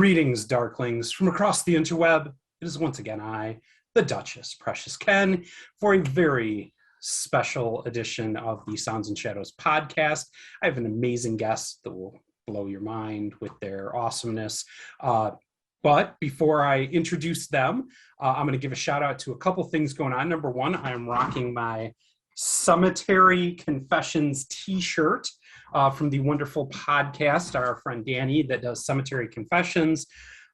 Greetings, Darklings, from across the interweb. It is once again I, the Duchess, Precious Ken, for a very special edition of the Sounds and Shadows podcast. I have an amazing guest that will blow your mind with their awesomeness. But before I introduce them, I'm going to give a shout out to a couple things going on. Number one, I am rocking my Cemetery Confessions t-shirt from the wonderful podcast, our friend Danny, that does Cemetery Confessions.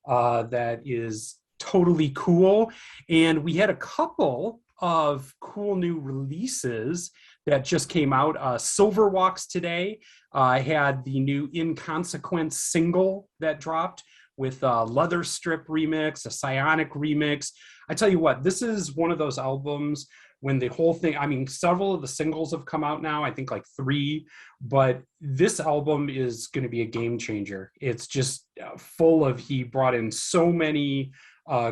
That is totally cool. And we had a couple of cool new releases that just came out. Silver Walks today. I had the new Inconsequence single that dropped with a Leather Strip remix, a Psionic remix. I tell you what, this is one of those albums when the whole thing, I mean, several of the singles have come out now, I think like 3, but this album is going to be a game changer. It's just full of, he brought in so many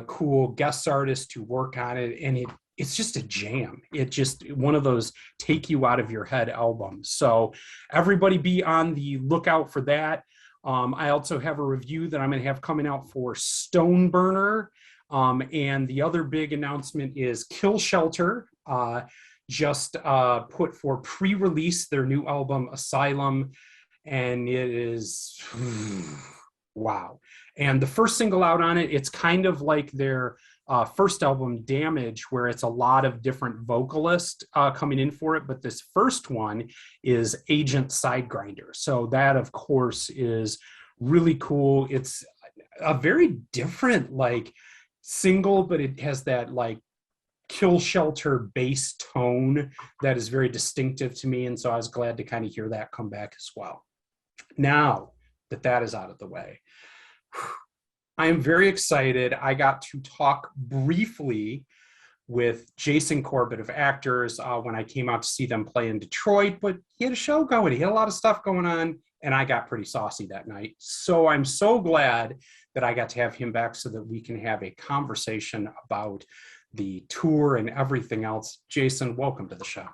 cool guest artists to work on it, and it's just a jam. It's just one of those take you out of your head albums. So everybody be on the lookout for that. I also have a review that I'm going to have coming out for Stoneburner. And the other big announcement is Kill Shelter just put for pre-release their new album Asylum, and it is wow. And the first single out on it, it's kind of like their first album Damage, where it's a lot of different vocalists coming in for it, but this first one is Agent Sidegrinder. So that, of course, is really cool. It's a very different single, but it has that Kill Shelter bass tone that is very distinctive to me, and so I was glad to kind of hear that come back as well. Now that is out of the way, I am very excited. I got to talk briefly with Jason Corbett of Actors when I came out to see them play in Detroit, but he had a show going. He had a lot of stuff going on, and I got pretty saucy that night. So I'm so glad that I got to have him back so that we can have a conversation about the tour and everything else. Jason, welcome to the show.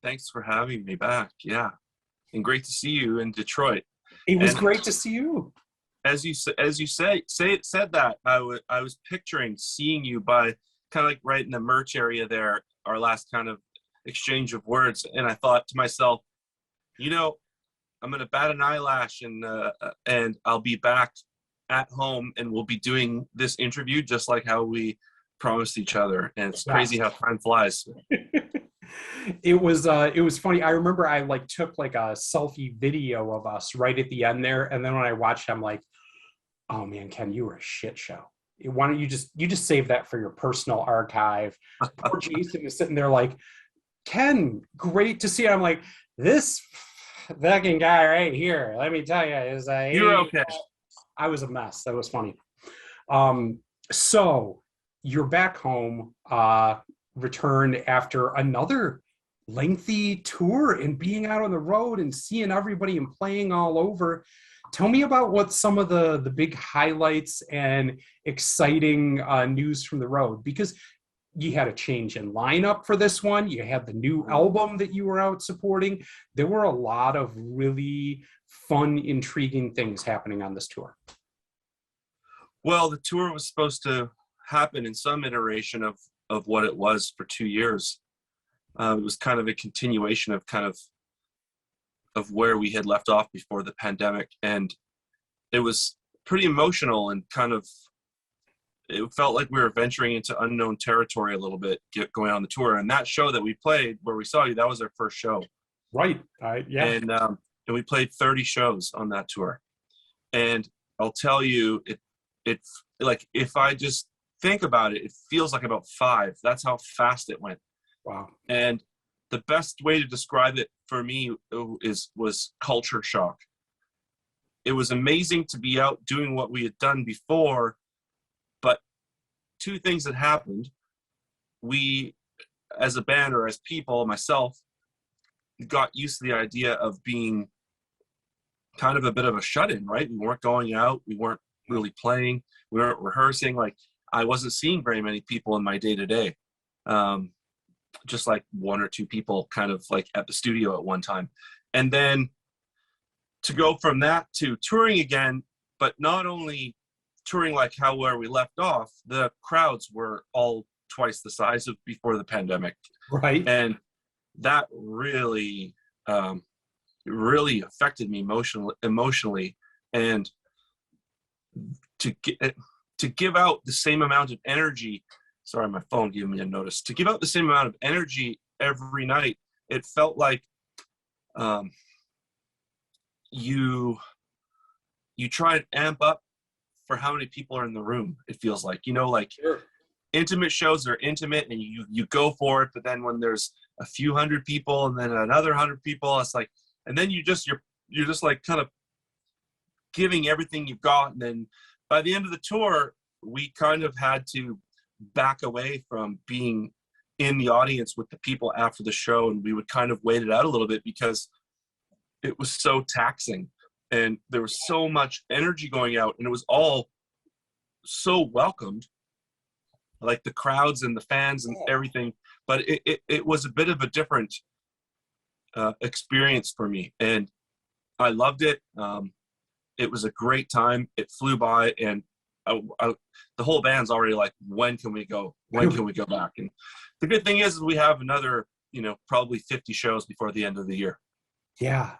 Thanks for having me back. Yeah. And great to see you in Detroit. It was great to see you. As you said that, I was picturing seeing you by kind of right in the merch area there, our last kind of exchange of words. And I thought to myself, I'm going to bat an eyelash and I'll be back at home and we'll be doing this interview just like how we promised each other. And it's crazy how time flies. It was funny. I remember I took a selfie video of us right at the end there, and then when I watched, I'm like, oh man, Ken, you were a shit show. Why don't you just save that for your personal archive? Poor Jason is sitting there like, Ken, great to see you. I'm like, this fucking guy right here, let me tell you, is you're okay. I was a mess. That was funny. So you're back home, returned after another lengthy tour and being out on the road and seeing everybody and playing all over. Tell me about what some of the big highlights and exciting news from the road, because you had a change in lineup for this one. You had the new album that you were out supporting. There were a lot of really fun, intriguing things happening on this tour. Well, the tour was supposed to happen in some iteration of what it was for 2 years. It was kind of a continuation of where we had left off before the pandemic. And it was pretty emotional and it felt like we were venturing into unknown territory a little bit going on the tour. And that show that we played where we saw you, that was our first show. Right. Yeah. And we played 30 shows on that tour. And I'll tell you, it if I just think about it, it feels like about 5. That's how fast it went. Wow. And the best way to describe it for me was culture shock. It was amazing to be out doing what we had done before, but 2 things that happened. We, as a band or as people, myself, got used to the idea of being kind of a bit of a shut-in, right? We weren't going out. We weren't really playing. We weren't rehearsing. I wasn't seeing very many people in my day-to-day. Just 1 or 2 people kind of at the studio at one time. And then to go from that to touring again, but not only touring like where we left off, the crowds were all twice the size of before the pandemic. Right. And that really, really affected me emotionally. And to give out the same amount of energy, sorry, my phone gave me a notice, to give out the same amount of energy every night, it felt like you try and amp up for how many people are in the room. It feels like, like Sure. intimate shows are intimate and you go for it, but then when there's a few hundred people and then another 100 people, it's like, and then you're just like kind of giving everything you've got. And then by the end of the tour, we kind of had to back away from being in the audience with the people after the show, and we would kind of wait it out a little bit because it was so taxing and there was so much energy going out, and it was all so welcomed, like the crowds and the fans and everything. But it was a bit of a different experience for me, and I loved it. It was a great time. It flew by, and the whole band's already like, when can we go? When can we go back? And the good thing is we have another, probably 50 shows before the end of the year. Yeah.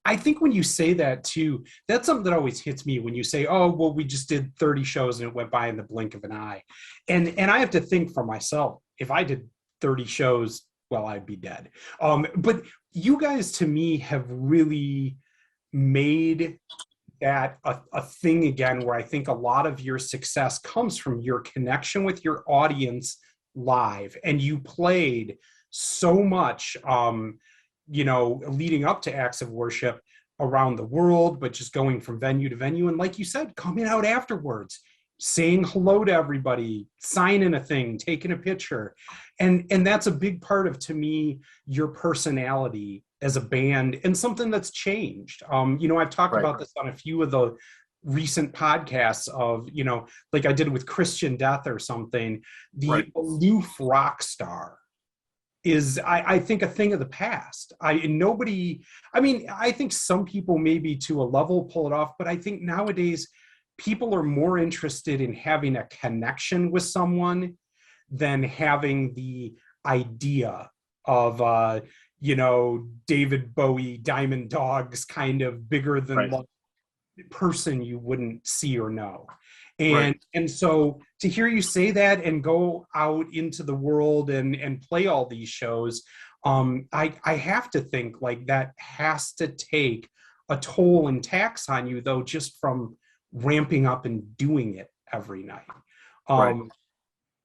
I think when you say that too, that's something that always hits me when you say, oh, well, we just did 30 shows and it went by in the blink of an eye. And I have to think for myself, if I did 30 shows, well, I'd be dead. But you guys, to me, have really made that a thing again, where I think a lot of your success comes from your connection with your audience live. And you played so much, leading up to Acts of Worship around the world, but just going from venue to venue. And like you said, coming out afterwards, saying hello to everybody, signing a thing, taking a picture. And that's a big part of, to me, your personality as a band, and something that's changed. I've talked about this on a few of the recent podcasts of, like I did with Christian Death or something, the aloof rock star is, I think, a thing of the past. I think some people maybe to a level pull it off, but I think nowadays people are more interested in having a connection with someone than having the idea of, David Bowie, Diamond Dogs kind of bigger than life person you wouldn't see or know. And so to hear you say that and go out into the world and play all these shows, I have to think like that has to take a toll and tax on you, though, just from ramping up and doing it every night.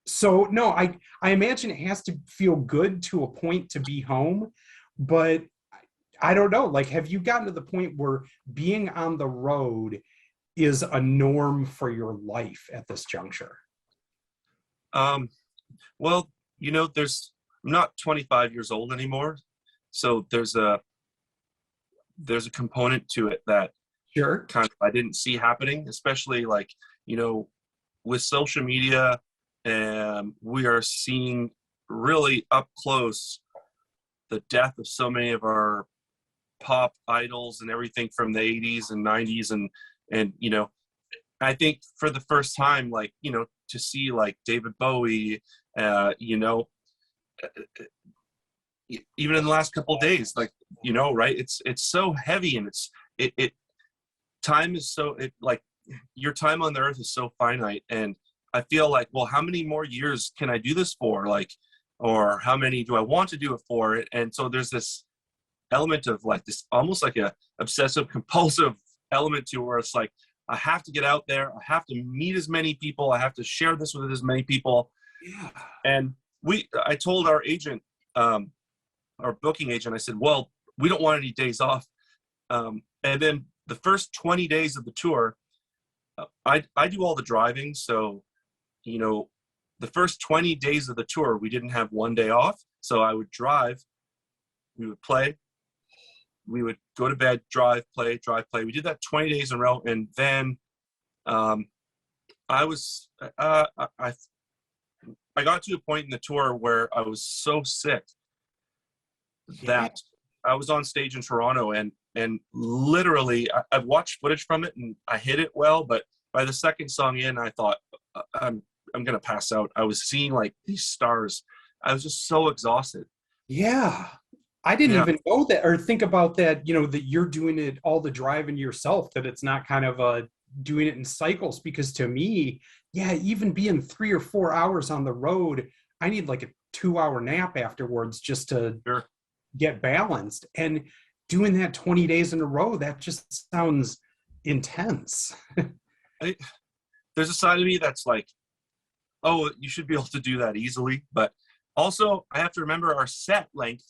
So no, I imagine it has to feel good to a point to be home, but I don't know, like, have you gotten to the point where being on the road is a norm for your life at this juncture? Well, I'm not 25 years old anymore. So there's a component to it that kind of I didn't see happening, especially like, with social media, and we are seeing really up close the death of so many of our pop idols and everything from the 80s and 90s. And I think for the first time, like, to see like David Bowie, even in the last couple of days, like, it's so heavy, and time is so, like, your time on the earth is so finite. And I feel like, well, how many more years can I do this for? Like, or how many do I want to do it for? And so there's this element of like this, almost like a obsessive compulsive element to where it's like, I have to get out there. I have to meet as many people. I have to share this with as many people. Yeah. And I told our agent, our booking agent, I said, well, we don't want any days off. And then the first 20 days of the tour, I do all the driving. So, the first 20 days of the tour, we didn't have one day off. So I would drive, we would play, we would go to bed, drive, play. We did that 20 days in a row. And then I got to a point in the tour where I was so sick that I was on stage in Toronto, and literally I've watched footage from it and I hit it well, but by the second song in, I thought, I'm gonna pass out. I was seeing like these stars. I was just so exhausted. Yeah. I didn't Yeah, even know that or think about that, that you're doing it all the driving yourself, that it's not kind of doing it in cycles. Because to me, yeah, even being 3 or 4 hours on the road, I need like a 2 hour nap afterwards just to sure. get balanced. And doing that 20 days in a row, that just sounds intense. I, there's a side of me that's like, oh, you should be able to do that easily. But also, I have to remember our set length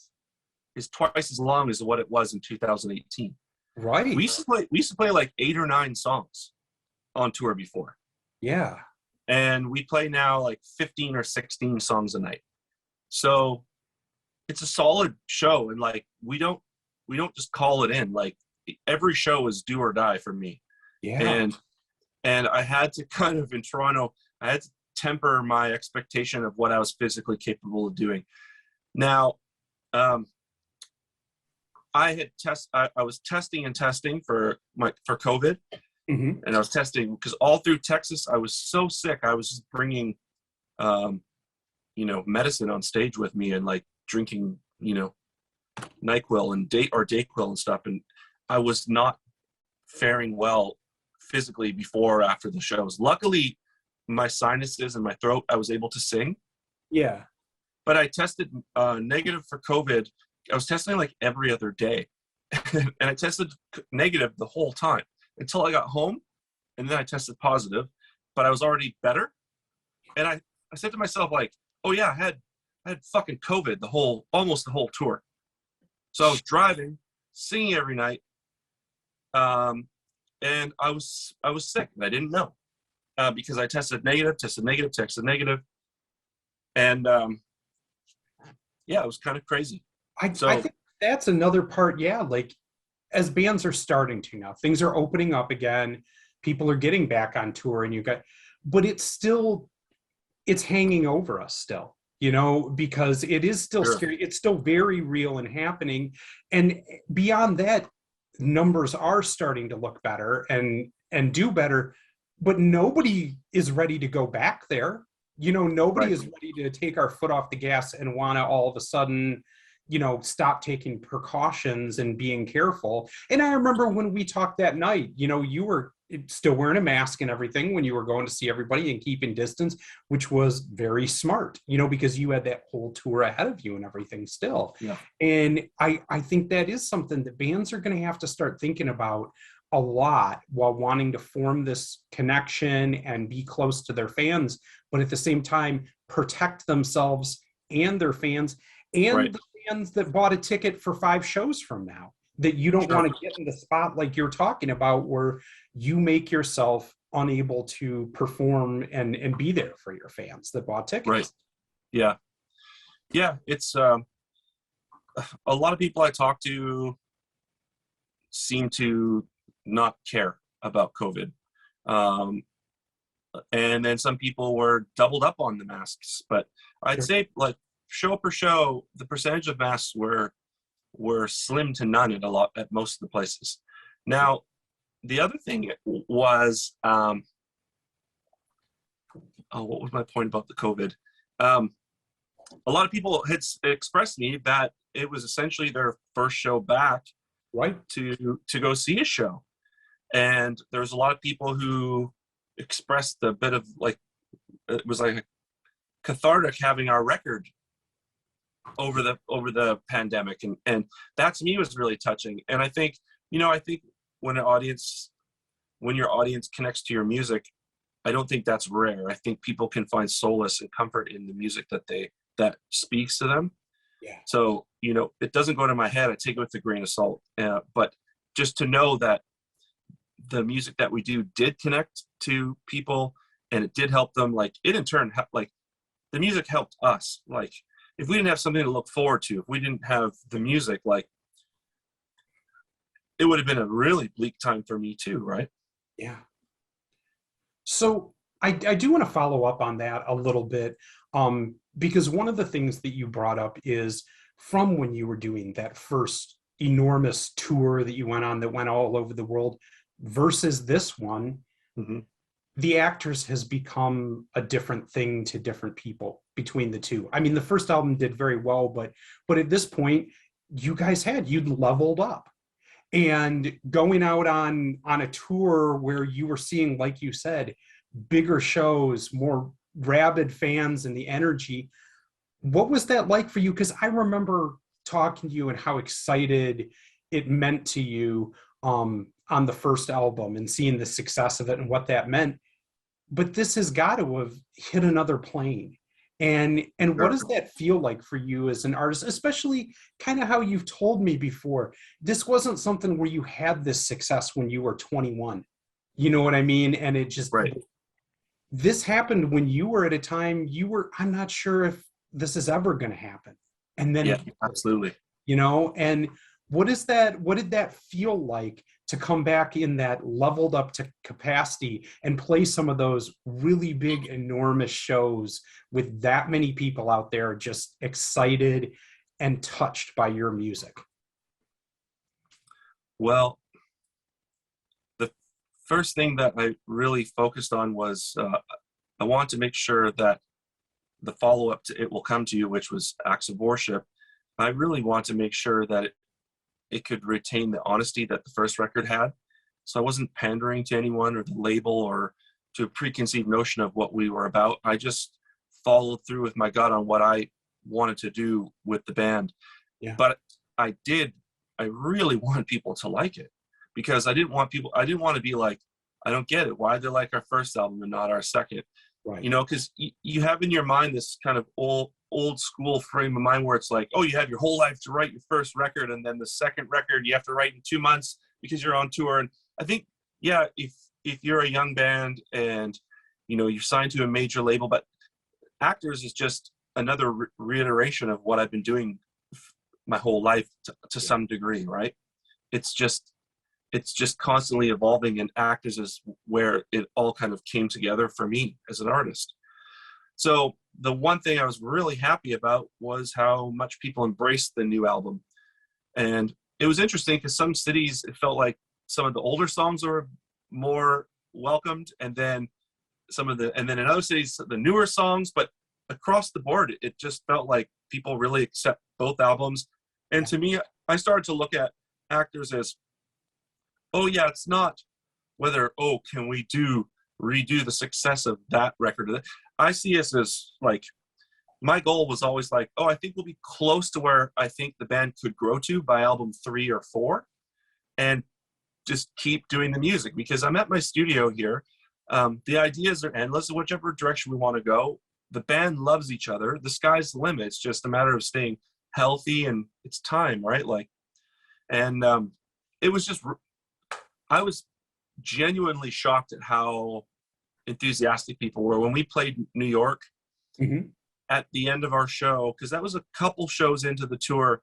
is twice as long as what it was in 2018. We Right. used to play. We used to play like 8 or 9 songs on tour before, Yeah. and we play now like 15 or 16 songs a night. So it's a solid show, and like we don't just call it in. Like every show is do or die for me, Yeah. and I had to kind of in Toronto, I had to temper my expectation of what I was physically capable of doing. Now, I was testing and testing for COVID, Hmm. and I was testing because all through Texas I was so sick. I was just bringing, medicine on stage with me and like drinking, NyQuil and Dayquil and stuff, and I was not faring well physically before or after the shows. Luckily, my sinuses and my throat, I was able to sing, Yeah. but I tested negative for COVID. I was testing like every other day, and I tested negative the whole time until I got home, and then I tested positive, but I was already better. And I said to myself like, oh yeah, I had fucking COVID almost the whole tour. So I was driving, singing every night, and I was sick, and I didn't know because I tested negative, and yeah, it was kind of crazy. I So think that's another part. Yeah. Like as bands are starting to now, things are opening up again. People are getting back on tour and but it's hanging over us still, because it is still sure, scary. It's still very real and happening. And beyond that, numbers are starting to look better and do better, but nobody is ready to go back there. Nobody right, is ready to take our foot off the gas and want to all of a sudden, stop taking precautions and being careful. And I remember when we talked that night, you were still wearing a mask and everything when you were going to see everybody and keeping distance, which was very smart, because you had that whole tour ahead of you and everything still. yeah, And I think that is something that bands are going to have to start thinking about a lot while wanting to form this connection and be close to their fans, but at the same time, protect themselves and their fans and right, the fans that bought a ticket for 5 shows from now. That you don't sure, want to get in the spot like you're talking about where you make yourself unable to perform and be there for your fans that bought right, tickets. yeah, yeah. It's a lot of people I talk to seem to not care about COVID. Um, and then some people were doubled up on the masks. But I'd Sure. say like show per show, the percentage of masks were slim to none at most of the places. Now, the other thing was, what was my point about the COVID? A lot of people had expressed me that it was essentially their first show back Right. to go see a show, and there was a lot of people who expressed a bit of like it was like a cathartic having our record over the pandemic, and that to me was really touching. And I think when your audience connects to your music, I don't think that's rare. I think people can find solace and comfort in the music that speaks to them. Yeah. So it doesn't go to my head. I take it with a grain of salt, but just to know that the music that we do did connect to people and it did help them, like it in turn like the music helped us. Like if we didn't have something to look forward to, if we didn't have the music, like it would have been a really bleak time for me too, right? Yeah. So I do want to follow up on that a little bit, because one of the things that you brought up is from when you were doing that first enormous tour that you went on that went all over the world versus this one, Mm-hmm. the Actors has become a different thing to different people between the two. I mean, the first album did very well, but at this point, you'd leveled up. And going out on a tour where you were seeing, like you said, bigger shows, more rabid fans and the energy. What was that like for you? Because I remember talking to you and how excited it meant to you on the first album and seeing the success of it and what that meant. But this has got to have hit another plane. And what does that feel like for you as an artist, especially kind of how you've told me before? This wasn't something where you had this success when you were 21. You know what I mean? And it just, Right. this happened when you were at a time I'm not sure if this is ever going to happen. And then, Yeah, absolutely. you know, and what did that feel like to come back in that leveled up to capacity and play some of those really big, enormous shows with that many people out there just excited and touched by your music? Well, the first thing that I really focused on was I wanted to make sure that the follow-up to It Will Come to You, which was Acts of Worship, I really want to make sure that it could retain the honesty that the first record had. So I wasn't pandering to anyone or the label or to a preconceived notion of what we were about. I just followed through with my gut on what I wanted to do with the band. Yeah. But I really wanted people to like it, because I didn't want to be like, I don't get it. Why they like our first album and not our second? Right. You know, because you have in your mind this kind of old school frame of mind where it's like, oh, you have your whole life to write your first record, and then the second record you have to write in 2 months because you're on tour. And I think, yeah, if you're a young band and, you know, you're signed to a major label, but Actors is just another reiteration of what I've been doing my whole life to some degree, right? It's just constantly evolving, and Actors is where it all kind of came together for me as an artist. So the one thing I was really happy about was how much people embraced the new album. And it was interesting because some cities, it felt like some of the older songs were more welcomed, and then in other cities, the newer songs, but across the board, it just felt like people really accept both albums. And to me, I started to look at Actors as, oh yeah, it's not whether, oh, can we redo the success of that record. I see us as like, my goal was always like, oh, I think we'll be close to where I think the band could grow to by album 3 or 4, and just keep doing the music, because I'm at my studio here. The ideas are endless, whichever direction we want to go. The band loves each other. The sky's the limit. It's just a matter of staying healthy, and it's time, right? Like, and it was just, I was genuinely shocked at how enthusiastic people were when we played New York. Mm-hmm. At the end of our show, because that was a couple shows into the tour,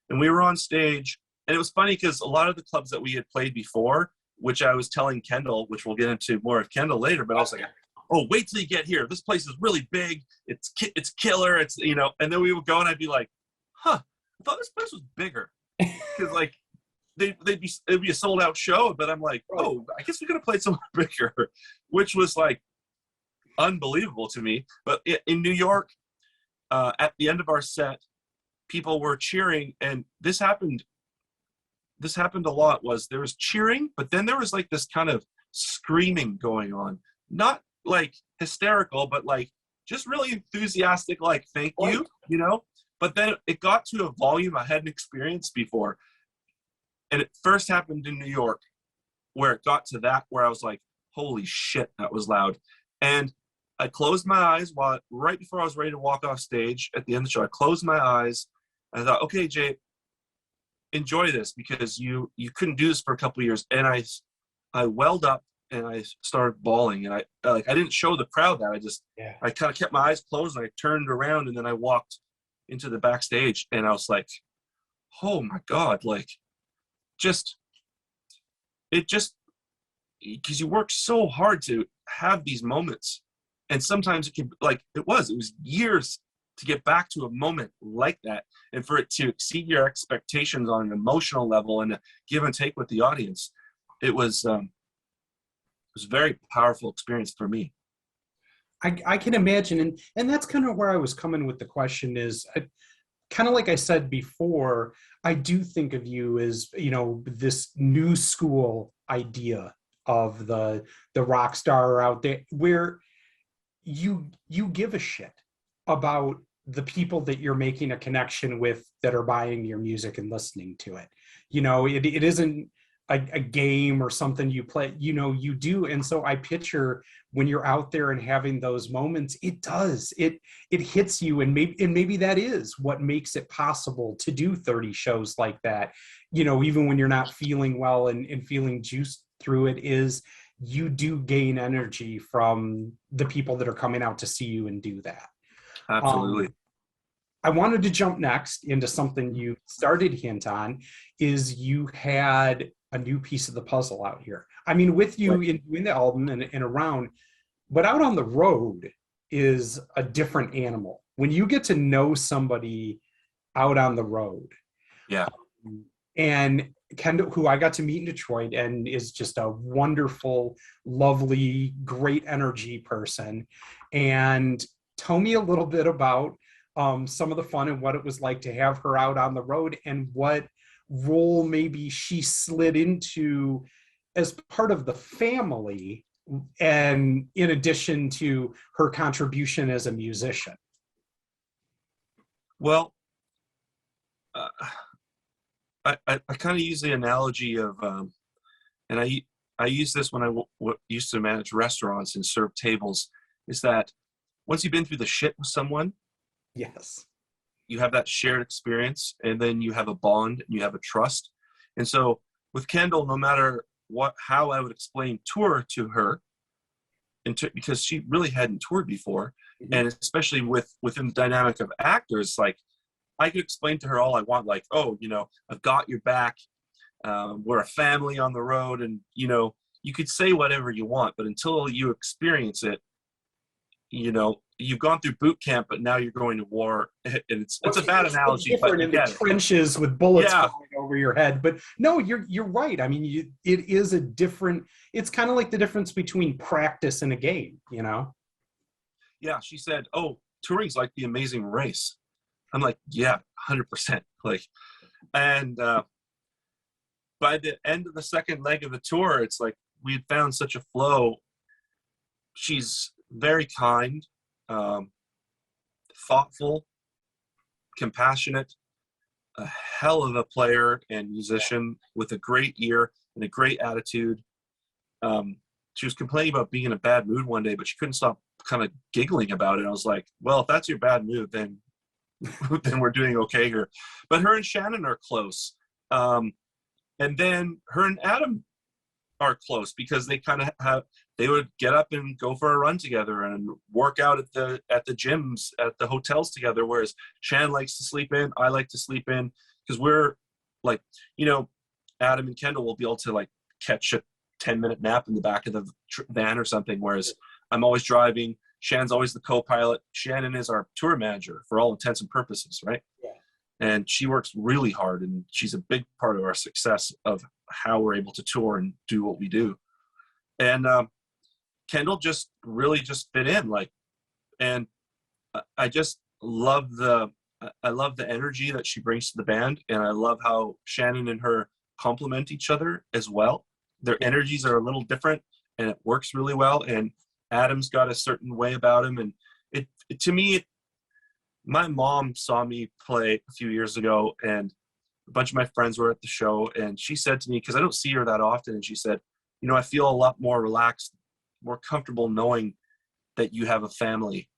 and we were on stage, and it was funny because a lot of the clubs that we had played before, which I was telling Kendall, which we'll get into more of Kendall later, but I was like, oh, wait till you get here. This place is really big. It's killer. It's, you know, and then we would go and I'd be like, huh, I thought this place was bigger. Because like, it'd be a sold out show, but I'm like, oh, I guess we could have played somewhere bigger, which was like unbelievable to me. But in New York, at the end of our set, people were cheering, and this happened a lot. Was there was cheering, but then there was like this kind of screaming going on, not like hysterical, but like just really enthusiastic, like thank you, you know. But then it got to a volume I hadn't experienced before, and it first happened in New York, where it got to that where I was like, holy shit, that was loud. And I closed my eyes right before I was ready to walk off stage at the end of the show. I closed my eyes and I thought, okay, Jay, enjoy this, because you couldn't do this for a couple of years. And I welled up and I started bawling, and I didn't show the crowd that. I kind of kept my eyes closed, and I turned around, and then I walked into the backstage, and I was like, oh my God, like because you work so hard to have these moments. And sometimes it can, like it was years to get back to a moment like that, and for it to exceed your expectations on an emotional level and a give and take with the audience. It was was a very powerful experience for me. I can imagine, and that's kind of where I was coming with the question is, kind of like I said before, I do think of you as, you know, this new school idea of the rock star out there, where you give a shit about the people that you're making a connection with that are buying your music and listening to it. You know, it isn't a game or something you play, you know, you do. And so I picture when you're out there and having those moments, it hits you. And maybe that is what makes it possible to do 30 shows like that. You know, even when you're not feeling well and feeling juiced through it, is you do gain energy from the people that are coming out to see you and do that. Absolutely. I wanted to jump next into something you started hint on, is you had a new piece of the puzzle out here. I mean, with you Right. in doing the album and around, but out on the road is a different animal. When you get to know somebody out on the road, Yeah. and Kendall, who I got to meet in Detroit and is just a wonderful, lovely, great energy person. And tell me a little bit about some of the fun and what it was like to have her out on the road, and what role maybe she slid into as part of the family, and in addition to her contribution as a musician. Well, uh, I kind of use the analogy of, and I use this when I used to manage restaurants and serve tables, is that once you've been through the shit with someone, Yes. you have that shared experience, and then you have a bond and you have a trust. And so with Kendall, no matter how I would explain tour to her, because she really hadn't toured before, Mm-hmm. and especially within the dynamic of actors, like I could explain to her all I want, like, oh, you know, I've got your back. We're a family on the road, and you know, you could say whatever you want, but until you experience it, you know, you've gone through boot camp, but now you're going to war. And it's a bad analogy, but you in the get it. trenches with bullets Yeah. flying over your head. But no, you're right. I mean, it is a different. It's kind of like the difference between practice and a game. You know. Yeah, she said, "Oh, touring's like The Amazing Race." I'm like, "Yeah, 100%." Like, and by the end of the second leg of the tour, it's like we had found such a flow. She's very kind, thoughtful, compassionate, a hell of a player and musician with a great ear and a great attitude. She was complaining about being in a bad mood one day, but she couldn't stop kind of giggling about it. I was like, well, if that's your bad mood, then then we're doing okay here. But her and Shannon are close. And then her and Adam are close because they kind of they would get up and go for a run together and work out at the gyms at the hotels together, whereas Shannon likes to sleep in, I like to sleep in, because we're like, you know, Adam and Kendall will be able to like catch a 10-minute nap in the back of the van or something, whereas I'm always driving. Shannon's always the co-pilot. Shannon is our tour manager for all intents and purposes, right? Yeah. And she works really hard, and she's a big part of our success of how we're able to tour and do what we do. And Kendall just really just fit in, like, and I just love the energy that she brings to the band, and I love how Shannon and her complement each other as well. Their energies are a little different, and it works really well. And Adam's got a certain way about him, and it to me, my mom saw me play a few years ago, and a bunch of my friends were at the show, and she said to me, because I don't see her that often, and she said, you know, I feel a lot more relaxed, more comfortable knowing that you have a family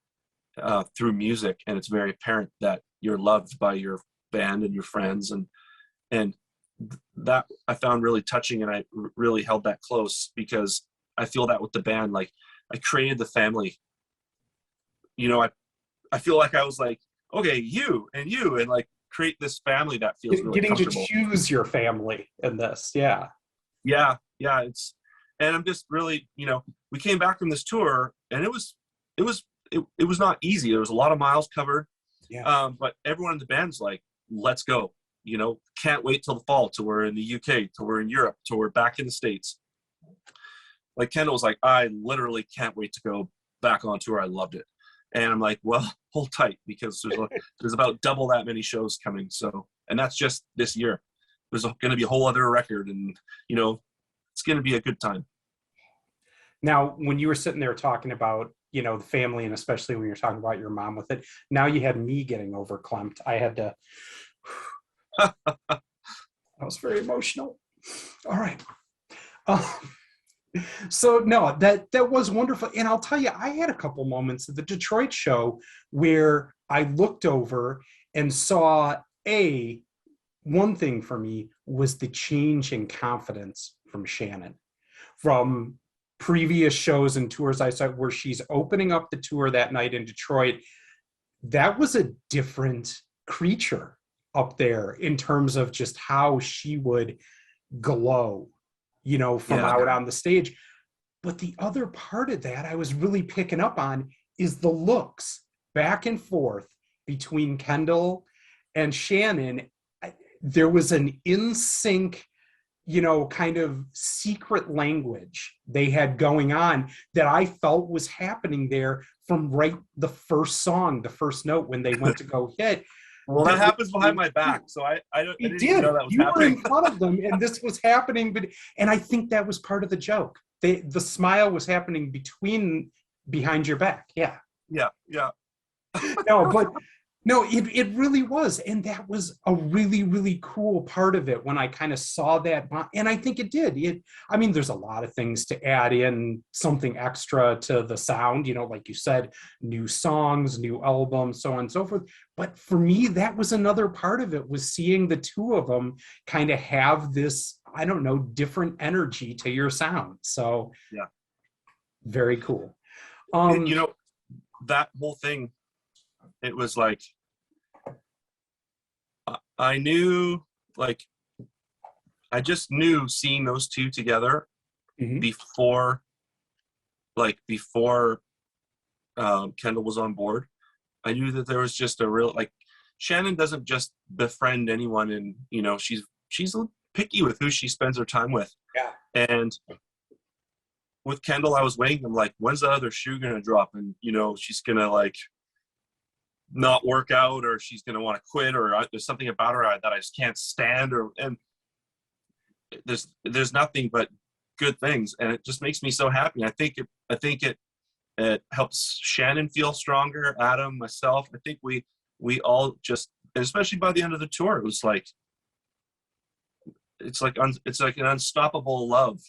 through music, and it's very apparent that you're loved by your band and your friends, and that I found really touching, and I really held that close, because I feel that with the band, like I created the family. You know, I feel like I was like, okay, you and like create this family that feels really Getting to comfortable. choose your family in this. Yeah. Yeah. And I'm just really, you know, we came back from this tour, and it was not easy. There was a lot of miles covered. Yeah. But everyone in the band's like, let's go. You know, can't wait till the fall till we're in the UK, till we're in Europe, till we're back in the States. like Kendall was like, I literally can't wait to go back on tour. I loved it. And I'm like, well, hold tight, because there's about double that many shows coming. So, and that's just this year. There's going to be a whole other record, and it's going to be a good time. Now, when you were sitting there talking about, the family, and especially when you're talking about your mom with it, now you had me getting overclamped. I had to, I was very emotional. All right. So no, that was wonderful. And I'll tell you, I had a couple moments at the Detroit show where I looked over and saw one thing for me was the change in confidence from Shannon, from previous shows and tours I saw where she's opening up the tour that night in Detroit. That was a different creature up there in terms of just how she would glow, from out on the stage. But the other part of that I was really picking up on is the looks back and forth between Kendall and Shannon. There was an in sync, kind of secret language they had going on that I felt was happening there from right the first song, the first note when they went to go hit. Well, that happens behind my back, so I didn't even know that was you happening. were in front of them, and this was happening, and I think that was part of the joke. The smile was happening behind your back. Yeah. No, it really was, and that was a really, really cool part of it when I kind of saw that, and I think it did. There's a lot of things to add in, something extra to the sound, like you said, new songs, new albums, so on and so forth. But for me, that was another part of it, was seeing the two of them kind of have this, I don't know, different energy to your sound. So yeah, very cool. That whole thing, it was like, I knew, like, I just knew seeing those two together before Kendall was on board. I knew that there was just a real, like, Shannon doesn't just befriend anyone, and she's picky with who she spends her time with. Yeah. And with Kendall, I was waiting. I'm like, when's the other shoe gonna drop? And she's gonna like not work out, or she's gonna want to quit, or there's something about her that I just can't stand, and there's nothing but good things, and it just makes me so happy. I think it helps Shannon feel stronger, Adam, myself. I think we all just, and especially by the end of the tour, it was like it's like an unstoppable love,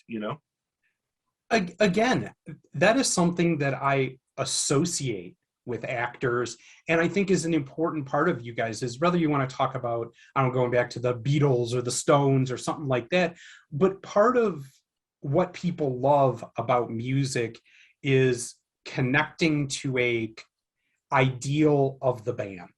Again, that is something that I associate with actors, and I think is an important part of you guys, is whether you want to talk about, going back to the Beatles or the Stones or something like that, but part of what people love about music is connecting to a ideal of the band,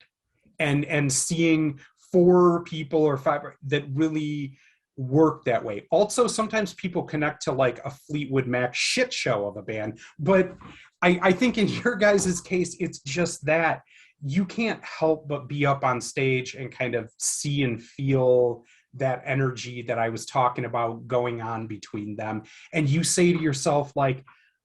and seeing 4 people or 5 that really work that way. Also, sometimes people connect to like a Fleetwood Mac shit show of a band, but I think in your guys' case, it's just that you can't help but be up on stage and kind of see and feel that energy that I was talking about going on between them. And you say to yourself, like,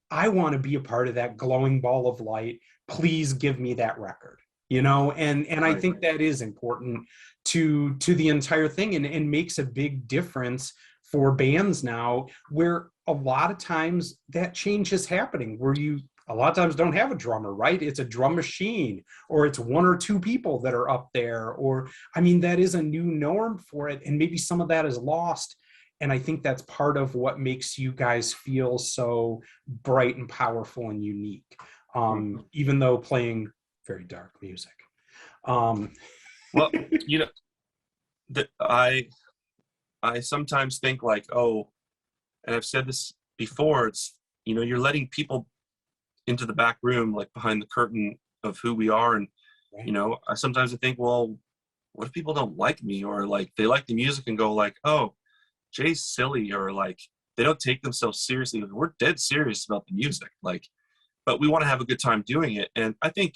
I want to be a part of that glowing ball of light. Please give me that record, and I think that is important to the entire thing, and makes a big difference for bands now, where a lot of times that change is happening, where you a lot of times don't have a drummer, right? It's a drum machine, or it's 1 or 2 people that are up there, or that is a new norm for it, and maybe some of that is lost. And I think that's part of what makes you guys feel so bright and powerful and unique, even though playing very dark music. Well, that I sometimes think like, and I've said this before, it's, you're letting people into the back room, like behind the curtain of who we are. And, right. I sometimes think, well, what if people don't like me, or like they like the music and go like, oh, Jay's silly, or like they don't take themselves seriously. We're dead serious about the music, like, but we want to have a good time doing it. And I think,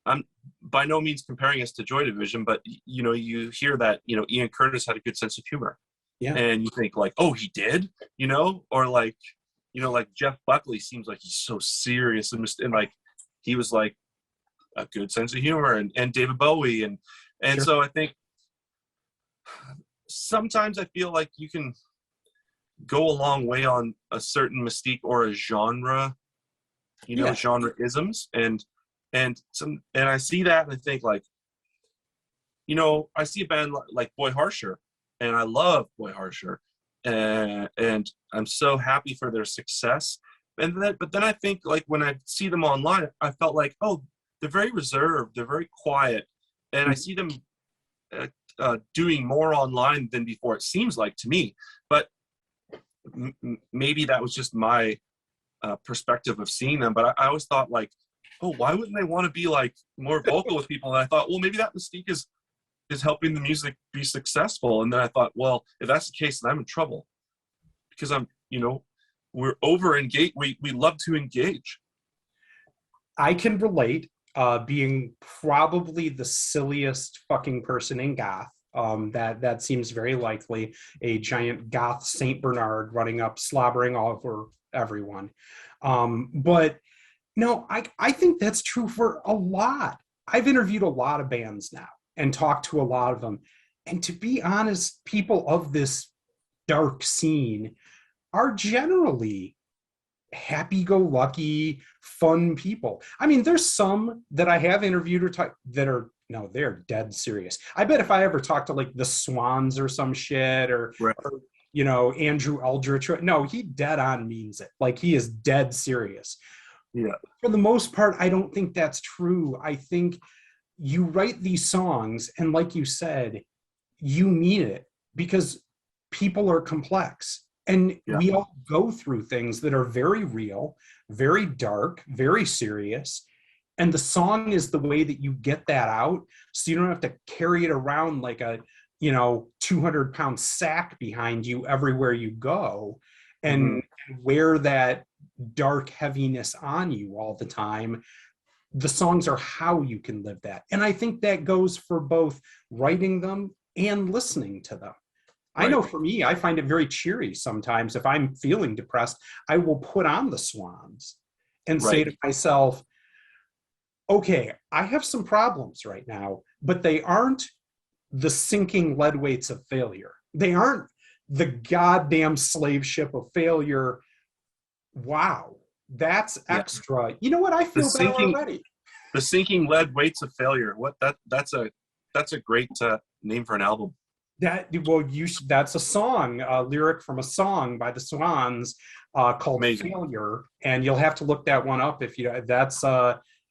I'm by no means comparing us to Joy Division, but you hear that Ian Curtis had a good sense of humor, Yeah. and you think like, oh, he did, or like, like Jeff Buckley seems like he's so serious and like he was like a good sense of humor, and David Bowie, and Sure. so I think sometimes I feel like you can go a long way on a certain mystique or a genre, Yeah. genre isms, and I see that and I think like, I see a band like Boy Harsher, and I love Boy Harsher, and I'm so happy for their success. But then I think like when I see them online, I felt like, oh, they're very reserved, they're very quiet, and I see them doing more online than before. It seems like to me, but maybe that was just my perspective of seeing them. But I always thought like, oh, why wouldn't they want to be like more vocal with people? And I thought, well, maybe that mystique is helping the music be successful. And then I thought, well, if that's the case, then I'm in trouble, because we're over engaged. We love to engage. I can relate, being probably the silliest fucking person in goth. That seems very likely. A giant goth Saint Bernard running up, slobbering all over everyone. But no, I think that's true for a lot. I've interviewed a lot of bands now and talked to a lot of them. And to be honest, people of this dark scene are generally happy-go-lucky, fun people. I mean, there's some that I have interviewed or talked that are, no, they're dead serious. I bet if I ever talked to like the Swans or some shit, Right. or Andrew Eldritch, no, he dead on means it. Like he is dead serious. Yeah. For the most part, I don't think that's true. I think you write these songs, and like you said, you mean it, because people are complex, and Yeah. we all go through things that are very real, very dark, very serious. And the song is the way that you get that out, so you don't have to carry it around like a 200-pound sack behind you everywhere you go, and wear that dark heaviness on you all the time. The songs are how you can live that. And I think that goes for both writing them and listening to them. Right. I know for me, I find it very cheery sometimes. If I'm feeling depressed, I will put on the Swans and say to myself, okay, I have some problems right now, but they aren't the sinking lead weights of failure. They aren't the goddamn slave ship of failure. Wow, that's extra. Yeah. You know what? I feel better already. The sinking lead weights of failure. What that's a great name for an album. That's a song, a lyric from a song by the Swans called Amazing. Failure, and you'll have to look that one up if you.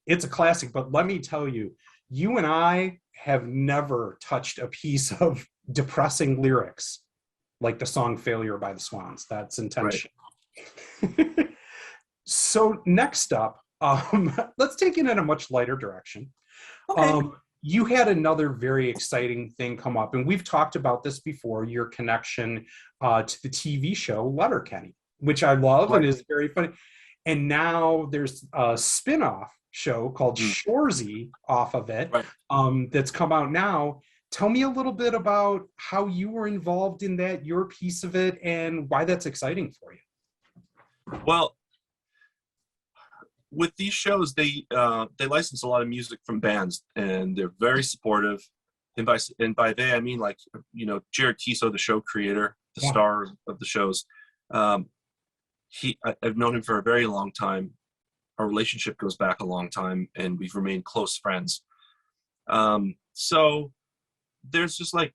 It's a classic. But let me tell you, you and I have never touched a piece of depressing lyrics like the song Failure by the Swans. That's intentional. Right. So next up, let's take it in a much lighter direction. Okay. You had another very exciting thing come up, and we've talked about this before, your connection to the TV show Letterkenny, which I love and is very funny. And now there's a spin-off show called Shoresy off of it that's come out now. Tell me a little bit about how you were involved in that, your piece of it, and why that's exciting for you. Well, with these shows, they license a lot of music from bands, and they're very supportive. And by they, I mean like Jared Kiso, the show creator, the star of the shows. I've known him for a very long time. Our relationship goes back a long time, and we've remained close friends. So there's just like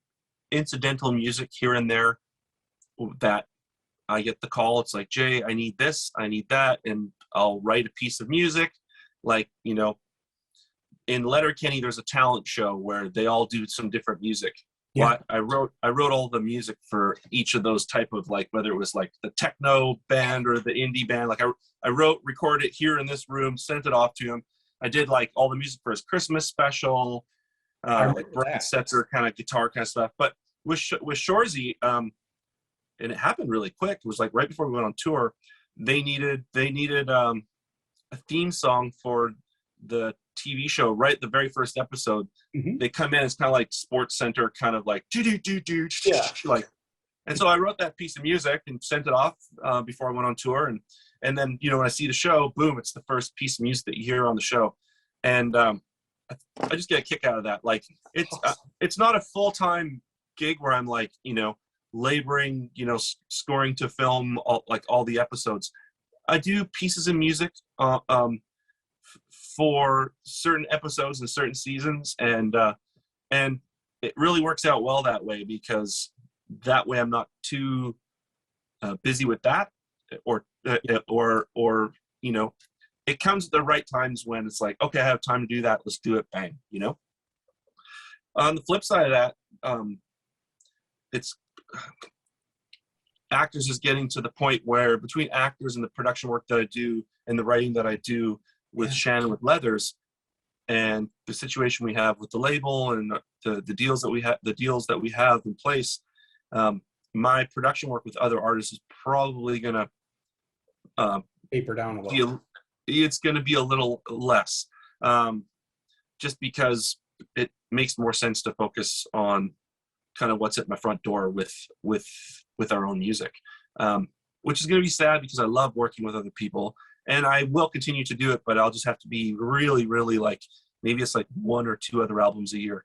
incidental music here and there that I get the call. It's like, Jay, I need this, I need that, and I'll write a piece of music. Like, in Letterkenny, there's a talent show where they all do some different music. Yeah. Well, I wrote all the music for each of those type of, like, whether it was like the techno band or the indie band. Like I recorded it here in this room, sent it off to him. I did like all the music for his Christmas special, like Brian Setzer kind of guitar kind of stuff. But with Shoresy, and it happened really quick. It was like right before we went on tour. They needed a theme song for the TV show. Right, the very first episode, they come in. It's kind of like Sports Center, kind of like do like, And so I wrote that piece of music and sent it off before I went on tour. And then, when I see the show, boom, it's the first piece of music that you hear on the show. And I just get a kick out of that. Like, it's not a full-time gig where I'm like, laboring, scoring to film all the episodes. I do pieces of music for certain episodes and certain seasons. And it really works out well that way, because that way I'm not too busy with that, or it comes at the right times when it's like, okay, I have time to do that, let's do it, bang. On the flip side of that, it's Actors is getting to the point where, between Actors and the production work that I do and the writing that I do with Shannon with Leathers, and the situation we have with the label and the deals that we have in place, my production work with other artists is probably gonna taper down a little. It's gonna be a little less, just because it makes more sense to focus on kind of what's at my front door with our own music, which is gonna be sad, because I love working with other people, and I will continue to do it, but I'll just have to be really, really, like, maybe it's like 1 or 2 other albums a year.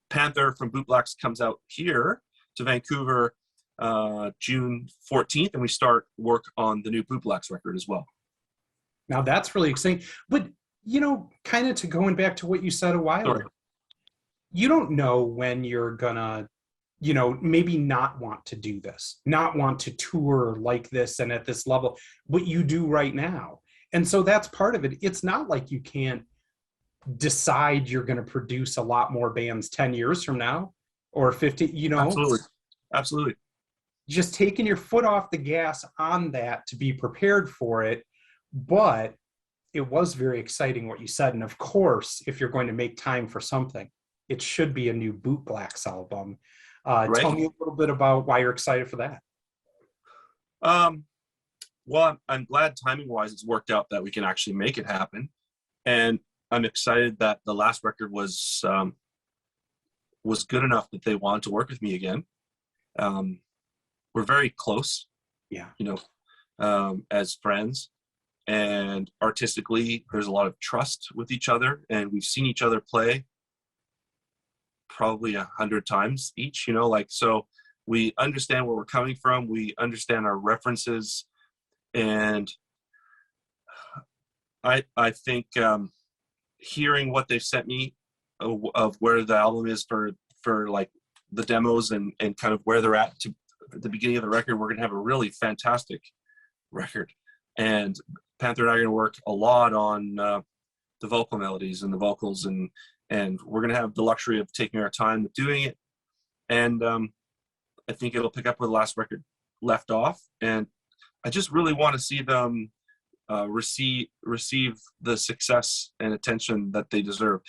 Panther from Bootblacks comes out here to Vancouver June 14th, and we start work on the new Bootblacks record as well. Now that's really exciting. But, kind of to going back to what you said a while ago, you don't know when you're gonna, maybe not want to do this, not want to tour like this and at this level, but you do right now. And so that's part of it. It's not like you can't decide you're going to produce a lot more bands 10 years from now or 50, Absolutely. Just taking your foot off the gas on that to be prepared for it. But it was very exciting what you said. And of course, if you're going to make time for something, it should be a new Bootblacks album. Right. Tell me a little bit about why you're excited for that. Well, I'm glad timing-wise it's worked out that we can actually make it happen. And I'm excited that the last record was good enough that they wanted to work with me again. We're very close, as friends, and artistically, there's a lot of trust with each other, and we've seen each other play probably 100 times each, so we understand where we're coming from. We understand our references, and I think hearing what they've sent me of where the album is for like the demos and kind of where they're at the beginning of the record, we're going to have a really fantastic record. And Panther and I are going to work a lot on the vocal melodies and the vocals, and we're going to have the luxury of taking our time with doing it. And I think it'll pick up where the last record left off. And I just really want to see them receive the success and attention that they deserve.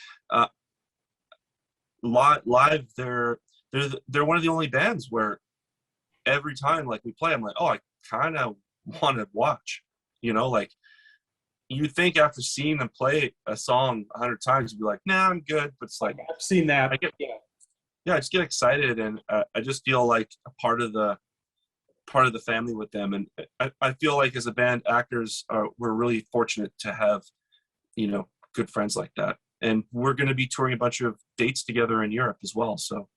Live, they're one of the only bands where every time like we play, I'm like, oh, I kind of want to watch. Like, you think after seeing them play a song 100 times, you'd be like, nah, I'm good. But it's like, I've seen that. I just get excited, and I just feel like a part of the family with them. And I feel like as a band, Actors, we're really fortunate to have, good friends like that. And we're going to be touring a bunch of dates together in Europe as well. So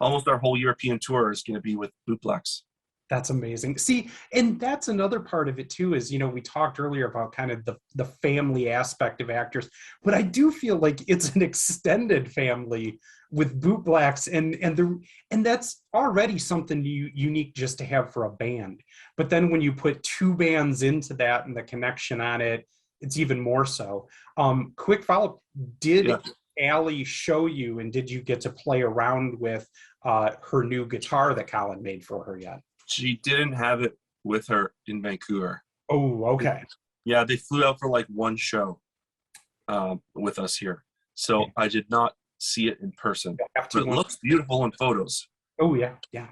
almost our whole European tour is going to be with Bootblacks. That's amazing. See, and that's another part of it too, is, we talked earlier about kind of the family aspect of Actors, but I do feel like it's an extended family with Bootblacks, and that's already something unique just to have for a band. But then when you put 2 bands into that and the connection on it, it's even more so. Quick follow-up, did Allie show you, and did you get to play around with her new guitar that Colin made for her yet? She didn't have it with her in Vancouver. Oh, okay. Yeah, they flew out for like 1 show with us here. So I did not see it in person. But it looks beautiful in photos. Oh, yeah. Yeah,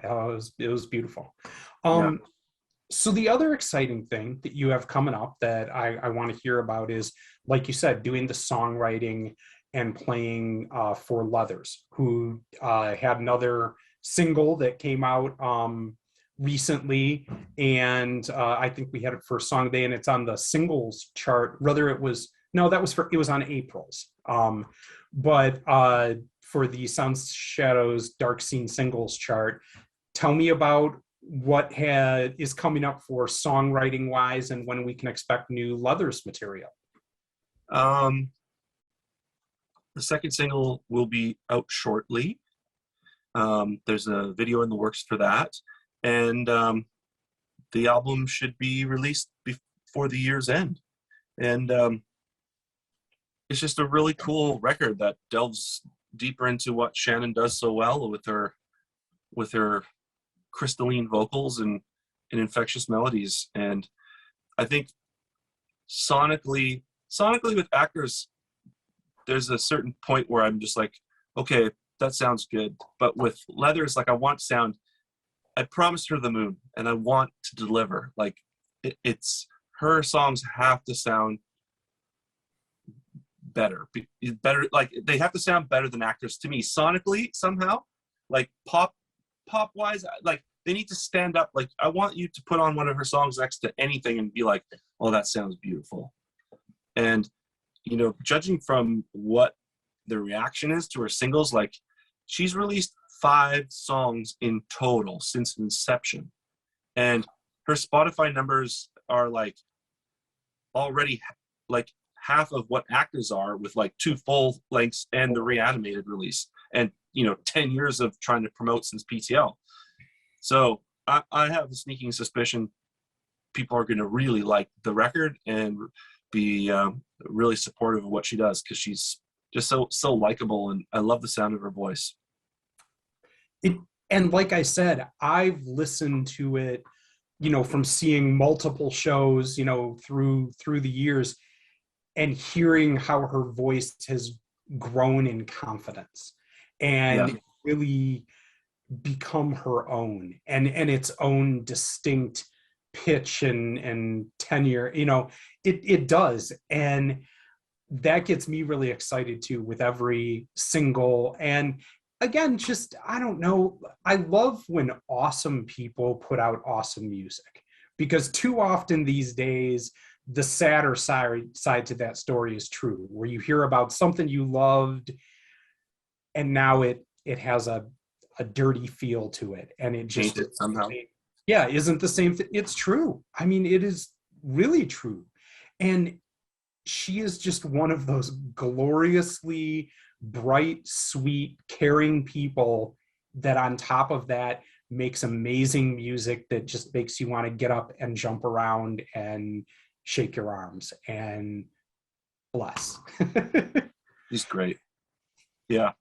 it was beautiful. So the other exciting thing that you have coming up that I want to hear about is, like you said, doing the songwriting and playing for Leathers, who had another single that came out recently, and I think we had it for Song Day, and it's on the singles chart. Rather, it was no, that was for it was on April's. But for the Sounds Shadows Dark Scene singles chart, tell me about what is coming up for songwriting wise, and when we can expect new Leathers material. The second single will be out shortly. There's a video in the works for that, and the album should be released before the year's end. And it's just a really cool record that delves deeper into what Shannon does so well with her crystalline vocals and infectious melodies. And I think sonically with Actors, there's a certain point where I'm just like, okay, that sounds good. But with Leathers, like, I want sound. I promised her the moon, and I want to deliver. Like, it's her songs have to sound better. Like, they have to sound better than Actors to me, sonically somehow. Like, pop wise, like, they need to stand up. Like, I want you to put on one of her songs next to anything and be like, oh, that sounds beautiful. And, you know, judging from what the reaction is to her singles, like, she's released 5 songs in total since inception. And her Spotify numbers are like already like half of what Actors are, with like 2 full lengths and the reanimated release. And, you know, 10 years of trying to promote since PTL. So I have a sneaking suspicion people are going to really like the record and be really supportive of what she does, because she's just so likable, and I love the sound of her voice. And like I said, I've listened to it, you know, from seeing multiple shows, you know, through the years, and hearing how her voice has grown in confidence and really become her own and its own distinct pitch and tenure. You know, it does. And that gets me really excited too with every single. And again, just, I don't know, I love when awesome people put out awesome music, because too often these days, the sadder side to that story is true, where you hear about something you loved and now it has a dirty feel to it, and it just somehow isn't the same thing. It's true. I mean, it is really true. And she is just one of those gloriously bright, sweet, caring people that on top of that makes amazing music that just makes you want to get up and jump around and shake your arms and bless. She's great. Yeah.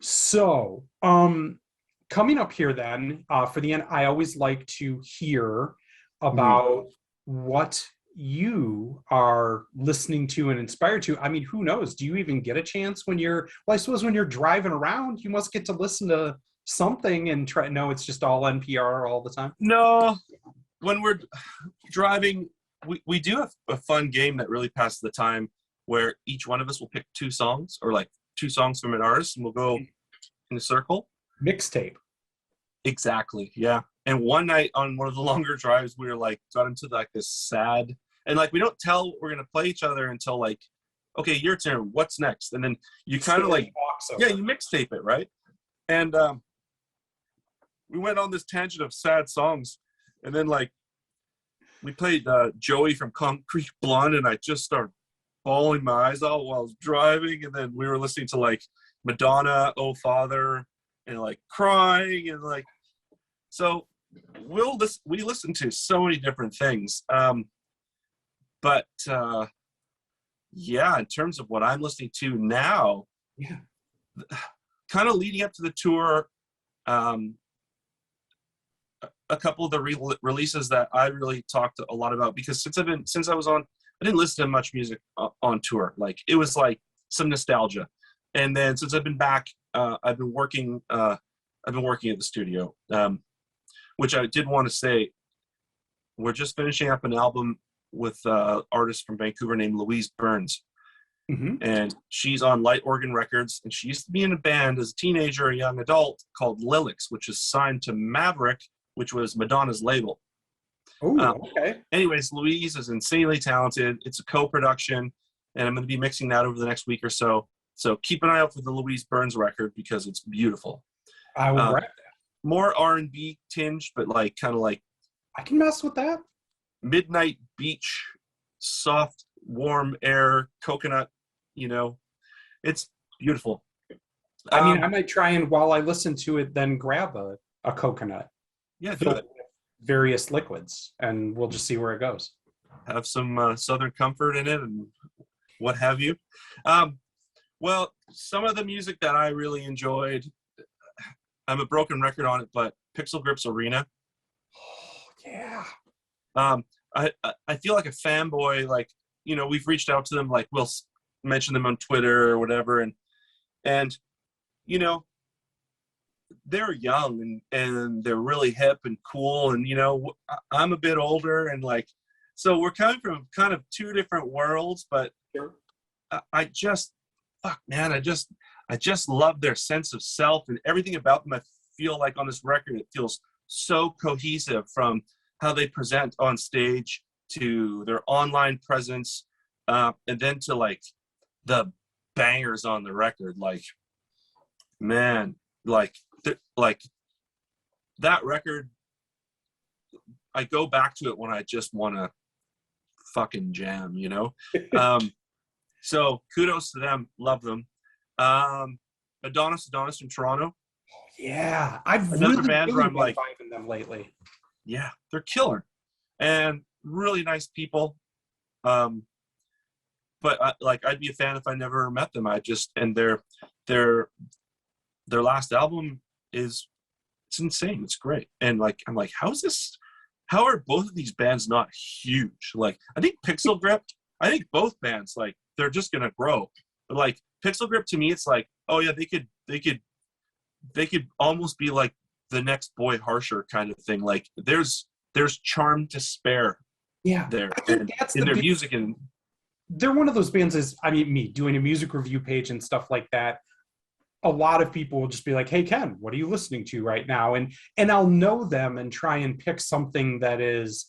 So, coming up here then, for the end, I always like to hear about what you are listening to and inspired to. I mean, who knows? Do you even get a chance when well, I suppose when you're driving around, you must get to listen to something and try. No, it's just all NPR all the time. No, when we're driving, we do a fun game that really passes the time, where each one of us will pick 2 songs, or like 2 songs from an artist, and we'll go in a circle. Mixtape. Exactly. Yeah. And one night on one of the longer drives, we were like, got into like this sad, and like, we don't tell what we're going to play each other until like, okay, your turn. What's next? And then you kind of like, you mixtape it. Right. And we went on this tangent of sad songs, and then like we played Joey from Concrete Blonde, and I just started bawling my eyes out while I was driving. And then we were listening to like Madonna, Oh Father, and like crying, and like, so we listen to so many different things. But in terms of what I'm listening to now, kind of leading up to the tour, a couple of the releases that I really talked a lot about, because since I was on, I didn't listen to much music on tour. Like, it was like some nostalgia. And then since I've been back, I've been working at the studio, which I did want to say, we're just finishing up an album with an artist from Vancouver named Louise Burns. Hmm. and she's on Light Organ Records, and she used to be in a band as a teenager or a young adult called Lilix, which is signed to Maverick, which was Madonna's label. Oh, okay. Anyways, Louise is insanely talented. It's a co-production, and I'm going to be mixing that over the next week or so. So keep an eye out for the Louise Burns record because it's beautiful. I will grab that. More R&B tinged, but like kind of like I can mess with that. midnight beach, soft, warm air, coconut. It's beautiful. I mean, I might try and while I listen to it, then grab a coconut. Yeah, do Fill it. it with various liquids, and we'll just see where it goes. Have some Southern comfort in it and what have you. Well, some of the music that I really enjoyed, I'm a broken record on it, but Pixel Grip's Arena. Oh, yeah. I feel like a fanboy. Like, we've reached out to them, like we'll mention them on Twitter or whatever, and they're young and they're really hip and cool, and I'm a bit older, and like, so we're coming from kind of two different worlds, but Sure. I just love their sense of self and everything about them. I feel like on this record it feels so cohesive, from how they present on stage to their online presence, and then to like the bangers on the record. Like, man, like that record, I go back to it when I just want to fucking jam, so kudos to them. Love them. Adonis from Toronto. Yeah, I've Another really, band really where I'm been like, vibing them lately. yeah, they're killer and really nice people. But I'd be a fan if I never met them. And their last album it's insane. It's great. And like, I'm like, how are both of these bands not huge? Like, I think Pixel Grip, I think both bands, like, they're just gonna grow. But like Pixel Grip, to me, it's like, oh yeah, they could almost be like the next Boy Harsher kind of thing. Like, there's charm to spare. Yeah, There I think and that's in their music. And they're one of those bands. Me doing a music review page and stuff like that. A lot of people will just be like, "Hey Ken, what are you listening to right now?" And I'll know them and try and pick something that is,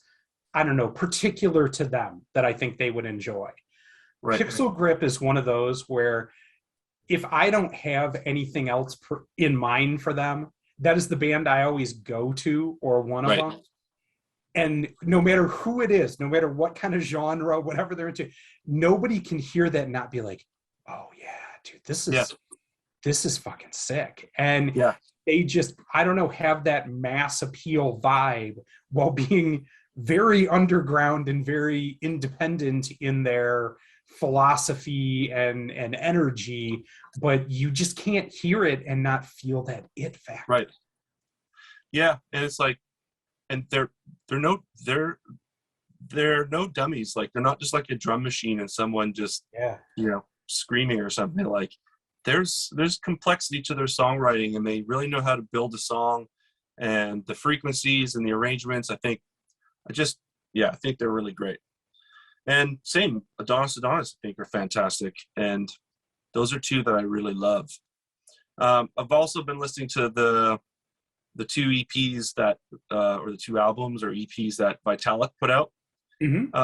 I don't know, particular to them that I think they would enjoy. right, Pixel Grip is one of those where if I don't have anything else in mind for them, that is the band I always go to, or one of right, them. And no matter who it is, no matter what kind of genre, whatever they're into, nobody can hear that and not be like, "Oh yeah, dude, this is fucking sick." And yeah, they just, I don't know, have that mass appeal vibe while being very underground and very independent in their philosophy and energy, but you just can't hear it and not feel that it factor. right, yeah. And it's like, and they're no dummies. Like, they're not just like a drum machine and someone just Yeah. screaming or something. Like, there's complexity to their songwriting, and they really know how to build a song, and the frequencies and the arrangements. I think they're really great. And same, Adonis, I think are fantastic, and those are two that I really love. I've also been listening to the two EPs that, or the two albums or EPs that Vitalik put out. Mm-hmm.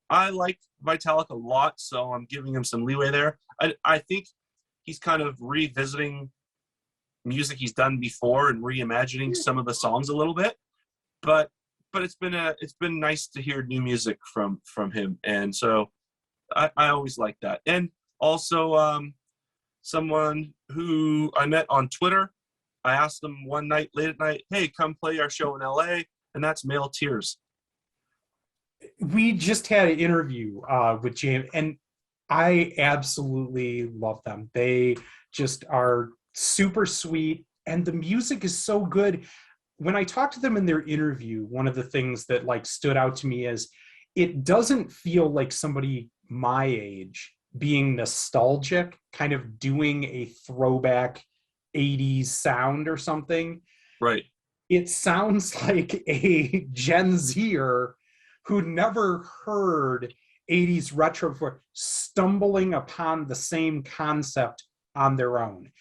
I like Vitalik a lot, so I'm giving him some leeway there. I think he's kind of revisiting music he's done before and reimagining some of the songs a little bit, but it's been nice to hear new music from him, and so I always like that. And also, someone who I met on Twitter, I asked them one night, late at night, "Hey, come play our show in LA," and that's Male Tears. We just had an interview with James, and I absolutely love them. They just are super sweet, and the music is so good. When I talked to them in their interview, one of the things that like stood out to me is it doesn't feel like somebody my age being nostalgic, kind of doing a throwback 80s sound or something. Right. It sounds like a Gen Zer who never heard 80s retro for stumbling upon the same concept on their own.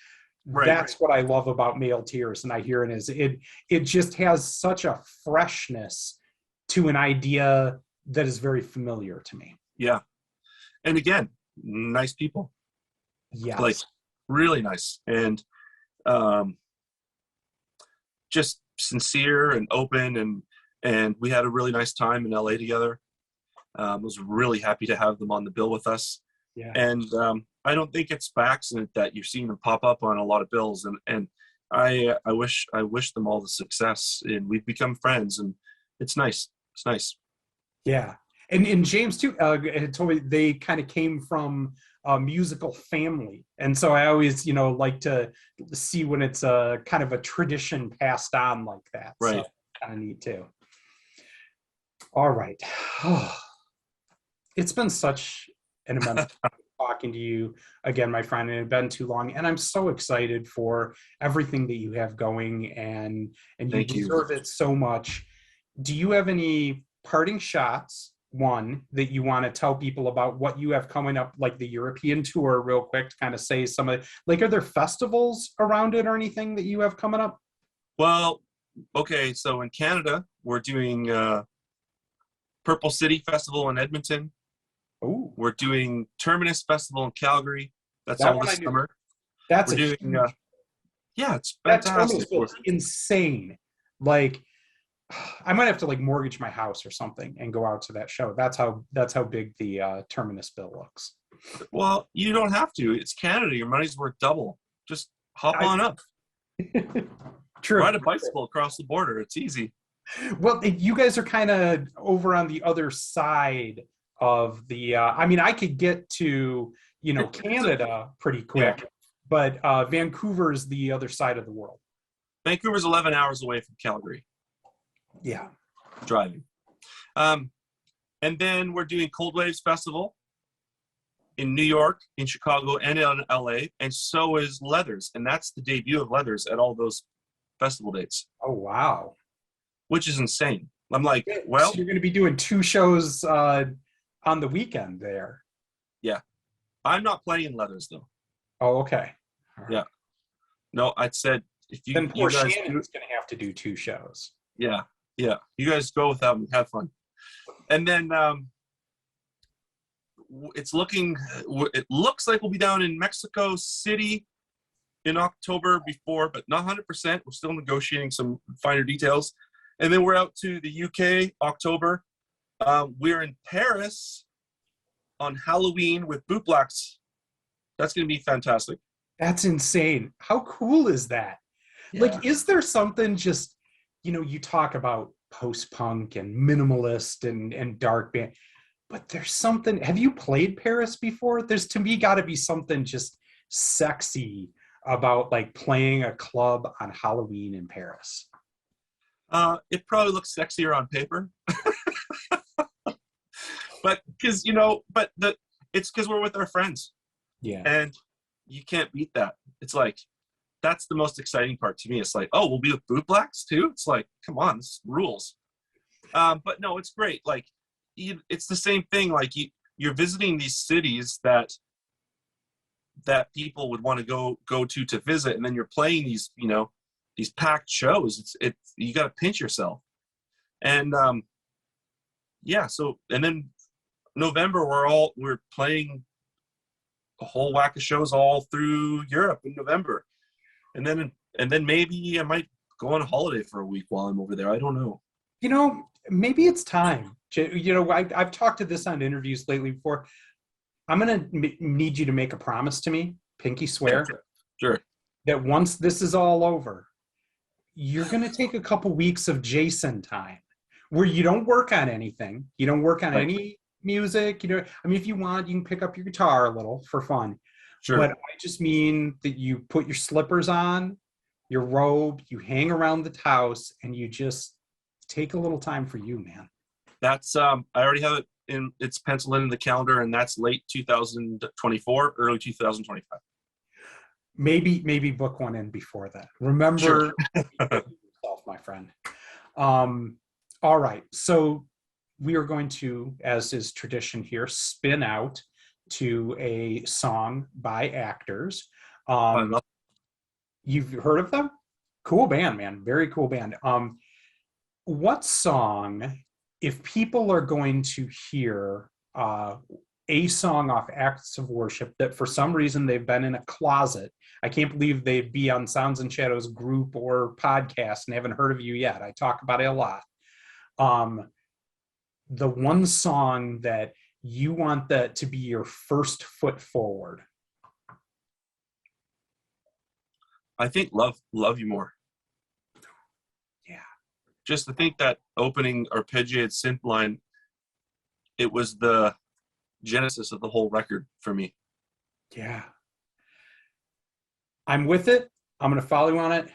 Right. That's what I love about Male Tears, and I hear it is it just has such a freshness to an idea that is very familiar to me. Yeah. And again, nice people. Yes. Like really nice. And just sincere and open, and we had a really nice time in LA together. Was really happy to have them on the bill with us. Yeah. And I don't think it's by accident that you're seeing them pop up on a lot of bills. And I wish them all the success, and we've become friends, and it's nice. It's nice. Yeah. And James too told me they kind of came from a musical family, and so I always like to see when it's a kind of a tradition passed on like that. Right. So kind of neat too. All right. It's been such an immense talking to you again, my friend, and it's been too long, and I'm so excited for everything that you have going, and you deserve it so much. Do you have any parting shots, one, that you want to tell people about what you have coming up, like the European tour, real quick, to kind of say some of, like, are there festivals around it or anything that you have coming up? Well, okay, so in Canada, we're doing Purple City Festival in Edmonton. Oh, we're doing Terminus Festival in Calgary. That's all this summer. That's we're doing, yeah, it's That fantastic. Terminus is insane. Like, I might have to like mortgage my house or something and go out to that show. That's how big the Terminus bill looks. Well, you don't have to. It's Canada. Your money's worth double. Just hop on up. True. Ride a bicycle across the border. It's easy. Well, you guys are kind of over on the other side of the. I mean, I could get to Canada pretty quick, yeah. But Vancouver is the other side of the world. Vancouver's 11 hours away from Calgary. Yeah, driving. And then we're doing Cold Waves Festival in New York, in Chicago, and in LA, and so is Leathers, and that's the debut of Leathers at all those festival dates. Oh wow, which is insane. I'm like, well, so you're going to be doing 2 shows on the weekend there. Yeah, I'm not playing Leathers though. Oh, okay. Right. Yeah, no, I said if you then poor Shannon's going to have to do 2 shows. Yeah. Yeah, you guys go without me. Have fun. And then it looks like we'll be down in Mexico City in October before, but not 100%. We're still negotiating some finer details. And then we're out to the UK October. We're in Paris on Halloween with Bootblacks. That's going to be fantastic. That's insane. How cool is that? Yeah. Like, is there something just, you talk about post-punk and minimalist and dark band, but there's something, have you played Paris before? There's, to me, got to be something just sexy about like playing a club on Halloween in Paris. It probably looks sexier on paper. But because, it's because we're with our friends. Yeah. And you can't beat that. It's like, that's the most exciting part to me. It's like, oh, we'll be with Bootblacks too? It's like, come on, this rules. But no, it's great. Like, it's the same thing. Like, you're visiting these cities that people would want to go to visit, and then you're playing these, these packed shows. It's you got to pinch yourself. And yeah, so, and then November, we're playing a whole whack of shows all through Europe in November. And then maybe I might go on a holiday for a week while I'm over there. I don't know. Maybe it's time. I've talked to this on interviews lately before. I'm going to need you to make a promise to me, pinky swear. Sure. That once this is all over, you're going to take a couple weeks of Jason time where you don't work on anything. You don't work on any music. If you want, you can pick up your guitar a little for fun. Sure. But I just mean that you put your slippers on, your robe, you hang around the house, and you just take a little time for you, man. That's I already have it it's penciled in the calendar, and that's late 2024, early 2025. Maybe book one in before that. Remember yourself, my friend. All right. So we are going to, as is tradition here, spin out to a song by Actors. I Um, love you've heard of them? Cool band, man. Very cool band. What song, if people are going to hear a song off Acts of Worship that for some reason they've been in a closet, I can't believe they'd be on Sounds and Shadows group or podcast and haven't heard of you yet. I talk about it a lot. The one song that you want that to be your first foot forward. I think love you more. Yeah. Just to think that opening arpeggiated synth line, it was the genesis of the whole record for me. Yeah. I'm with it. I'm going to follow you on it.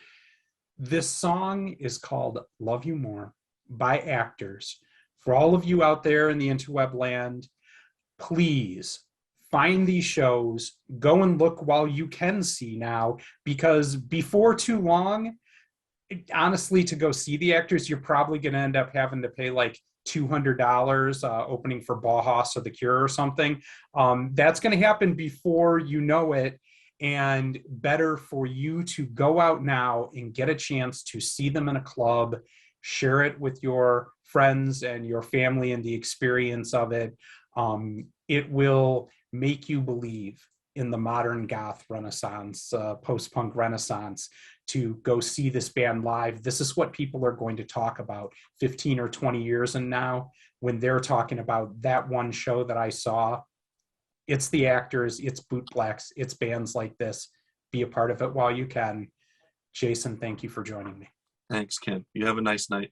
This song is called Love You More by Actors. For all of you out there in the interweb land, please find these shows, go and look while you can see now, because before too long, honestly, to go see the Actors, you're probably going to end up having to pay like $200 opening for Bauhaus or The Cure or something. That's going to happen before you know it. And better for you to go out now and get a chance to see them in a club, share it with your friends and your family and the experience of it. It will make you believe in the modern goth renaissance, post-punk renaissance, to go see this band live. This is what people are going to talk about 15 or 20 years and now when they're talking about that one show that I saw. It's the Actors, it's Boot Blacks, it's bands like this. Be a part of it while you can. Jason, thank you for joining me. Thanks, Ken. You have a nice night.